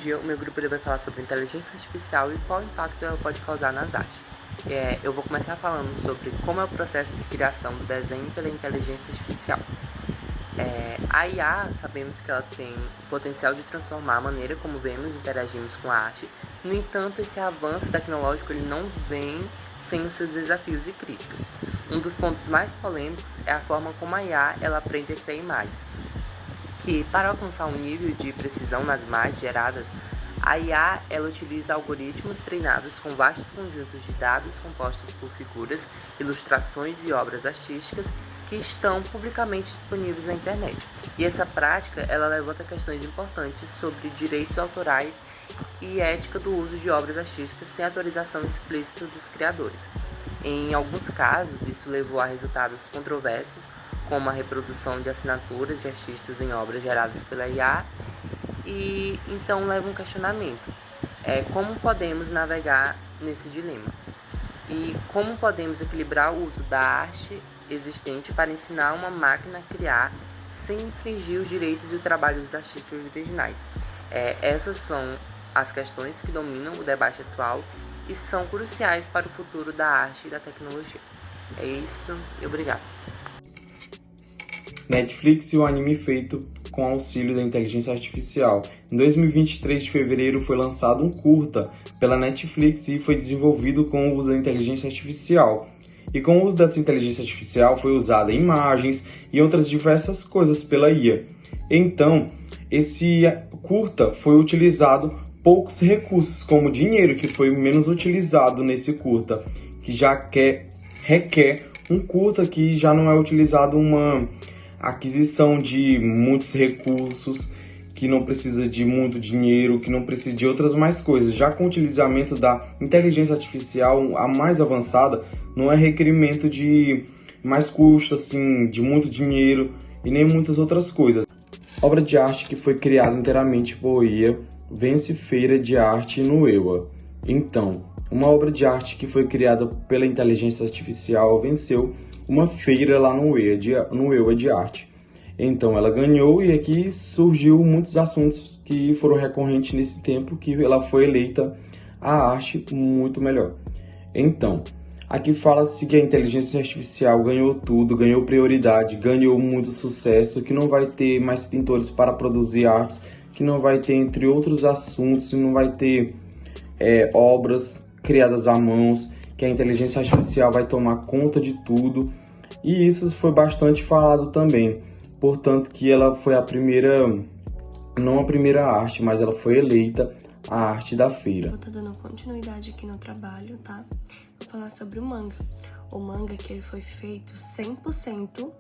dia o meu grupo vai falar sobre inteligência artificial e qual impacto ela pode causar nas artes. Eu vou começar falando sobre como é o processo de criação do desenho pela inteligência artificial. A IA, sabemos que ela tem o potencial de transformar a maneira como vemos e interagimos com a arte. No entanto, esse avanço tecnológico ele não vem sem os seus desafios e críticas. Um dos pontos mais polêmicos é a forma como a IA ela aprende a criar imagens, que para alcançar um nível de precisão nas imagens geradas, a IA ela utiliza algoritmos treinados com vastos conjuntos de dados compostos por figuras, ilustrações e obras artísticas que estão publicamente disponíveis na internet. E essa prática ela levanta questões importantes sobre direitos autorais e ética do uso de obras artísticas sem autorização explícita dos criadores. Em alguns casos, isso levou a resultados controversos, como a reprodução de assinaturas de artistas em obras geradas pela IA, e então leva um questionamento. Como podemos navegar nesse dilema? E como podemos equilibrar o uso da arte existente para ensinar uma máquina a criar sem infringir os direitos e o trabalho dos artistas originais? Essas são as questões que dominam o debate atual e são cruciais para o futuro da arte e da tecnologia. É isso e obrigado. Netflix e o anime feito com auxílio da inteligência artificial. Em 2023 de fevereiro foi lançado um curta pela Netflix e foi desenvolvido com o uso da inteligência artificial. E com o uso dessa inteligência artificial foi usada imagens e outras diversas coisas pela IA. Então, esse curta foi utilizado poucos recursos, como dinheiro, que foi menos utilizado nesse curta, que já requer um curta que já não é utilizado uma aquisição de muitos recursos, que não precisa de muito dinheiro, que não precisa de outras mais coisas. Já com o utilizamento da inteligência artificial, a mais avançada, não é requerimento de mais custo, assim, de muito dinheiro e nem muitas outras coisas. Obra de arte que foi criada inteiramente por IA vence feira de arte no EWA. Então, uma obra de arte que foi criada pela inteligência artificial venceu uma feira lá no EWA de arte. Então ela ganhou e aqui surgiu muitos assuntos que foram recorrentes nesse tempo que ela foi eleita a arte muito melhor. Então, aqui fala-se que a inteligência artificial ganhou tudo, ganhou prioridade, ganhou muito sucesso, que não vai ter mais pintores para produzir artes, que não vai ter, entre outros assuntos, não vai ter obras criadas à mãos, que a inteligência artificial vai tomar conta de tudo. E isso foi bastante falado também. Portanto, que ela foi a primeira, não a primeira arte, mas ela foi eleita a arte da feira. Vou estar dando continuidade aqui no trabalho, tá? Vou falar sobre o manga. O manga que ele foi feito 100%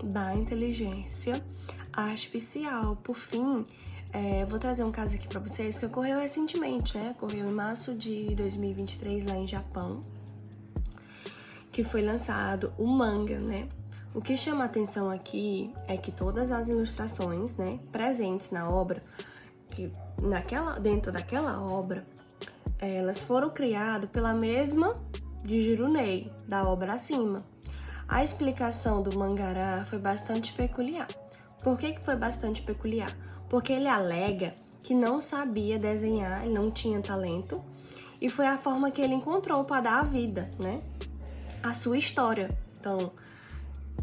da inteligência artificial. Por fim, vou trazer um caso aqui pra vocês que ocorreu recentemente, né? Ocorreu em março de 2023 lá em Japão, que foi lançado o manga, né? O que chama a atenção aqui é que todas as ilustrações, né, presentes na obra, que dentro daquela obra, elas foram criadas pela mesma de Jirunei, da obra acima. A explicação do mangará foi bastante peculiar. Por que foi bastante peculiar? Porque ele alega que não sabia desenhar, ele não tinha talento, e foi a forma que ele encontrou para dar a vida, né, a sua história. Então,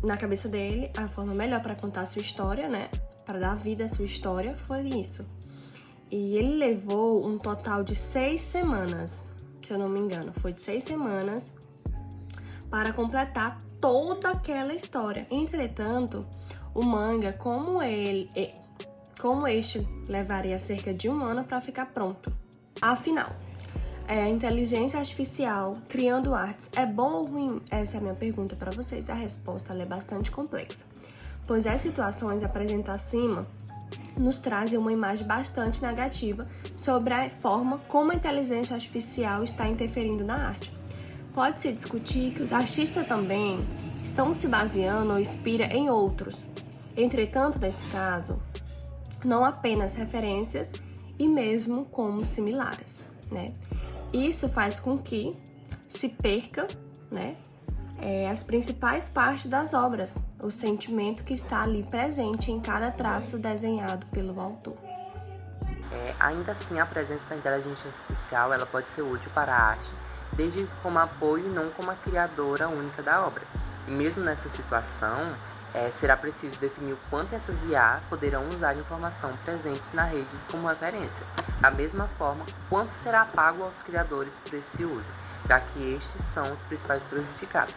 na cabeça dele, a forma melhor para contar a sua história, né, para dar vida à sua história, foi isso. E ele levou um total de 6 semanas, se eu não me engano, foi de 6 semanas para completar toda aquela história. Entretanto, o manga, como este levaria cerca de 1 ano para ficar pronto. Afinal, a inteligência artificial criando artes é bom ou ruim? Essa é a minha pergunta para vocês. A resposta é bastante complexa, pois as situações apresentadas acima nos trazem uma imagem bastante negativa sobre a forma como a inteligência artificial está interferindo na arte. Pode-se discutir que os artistas também estão se baseando ou inspiram em outros. Entretanto, nesse caso, não apenas referências e mesmo como similares, né? Isso faz com que se perca, né, as principais partes das obras, o sentimento que está ali presente em cada traço desenhado pelo autor. Ainda assim, a presença da inteligência artificial ela pode ser útil para a arte, desde como apoio e não como a criadora única da obra. E mesmo nessa situação, será preciso definir o quanto essas IA poderão usar informação presentes na rede como referência. Da mesma forma, quanto será pago aos criadores por esse uso, já que estes são os principais prejudicados.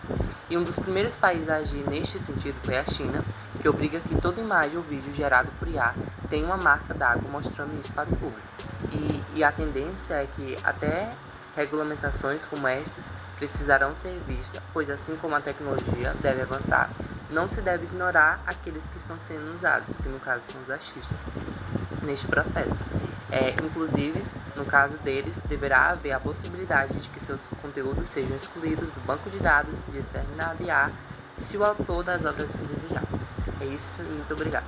E um dos primeiros países a agir neste sentido foi a China, que obriga que toda imagem ou vídeo gerado por IA tenha uma marca d'água mostrando isso para o público. E a tendência é que até regulamentações como estas precisarão ser vistas, pois assim como a tecnologia deve avançar, não se deve ignorar aqueles que estão sendo usados, que no caso são os artistas, neste processo. Inclusive, no caso deles, deverá haver a possibilidade de que seus conteúdos sejam excluídos do banco de dados de determinada IA, se o autor das obras desejar. É isso e muito obrigado.